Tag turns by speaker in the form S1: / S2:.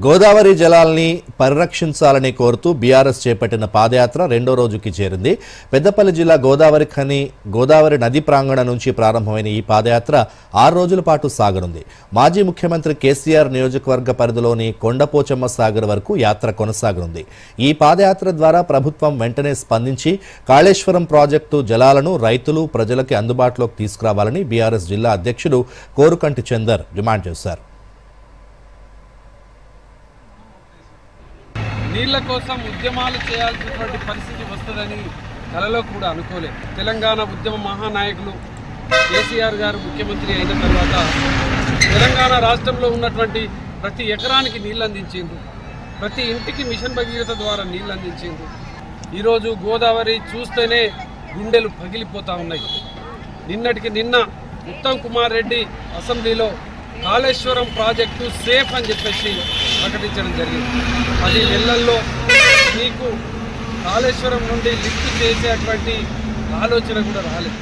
S1: గోదావరి జలాల్ని పరిరక్షించాలని కోరుతూ బీఆర్ఎస్ చేపట్టిన పాదయాత్ర రెండో రోజుకి చేరింది. పెద్దపల్లి జిల్లా గోదావరి నది ప్రాంగణం నుంచి ప్రారంభమైన ఈ పాదయాత్ర 6 రోజుల పాటు సాగనుంది. మాజీ ముఖ్యమంత్రి కేసీఆర్ నియోజకవర్గ పరిధిలోని కొండపోచమ్మ సాగర్ వరకు యాత్ర కొనసాగనుంది. ఈ పాదయాత్ర ద్వారా ప్రభుత్వం వెంటనే స్పందించి కాళేశ్వరం ప్రాజెక్టు జలాలను రైతులు, ప్రజలకి అందుబాటులోకి తీసుకురావాలని బీఆర్ఎస్ జిల్లా అధ్యక్షుడు కోరుకంటి చందర్ డిమాండ్ చేశారు.
S2: నీళ్ల కోసం ఉద్యమాలు చేయాల్సినటువంటి పరిస్థితి వస్తుందని కలలో కూడా అనుకోలేదు. తెలంగాణ ఉద్యమ మహానాయకులు కేసీఆర్ గారు ముఖ్యమంత్రి అయిన తర్వాత తెలంగాణ రాష్ట్రంలో ఉన్నటువంటి ప్రతి ఎకరానికి నీళ్ళు అందించిండ్రు, ప్రతి ఇంటికి మిషన్ భగీరథ ద్వారా నీళ్ళు అందించిండ్రు. ఈరోజు గోదావరి చూస్తేనే గుండెలు పగిలిపోతూ ఉన్నాయి. నిన్నటికి నిన్న ఉత్తమ్ కుమార్ రెడ్డి అసెంబ్లీలో కాళేశ్వరం ప్రాజెక్టు సేఫ్ అని చెప్పేసి ప్రకటించడం జరిగింది. 10 నెలల్లో మీకు కాళేశ్వరం నుండి లిఫ్ట్ చేసేటువంటి ఆలోచన కూడా రాలేదు.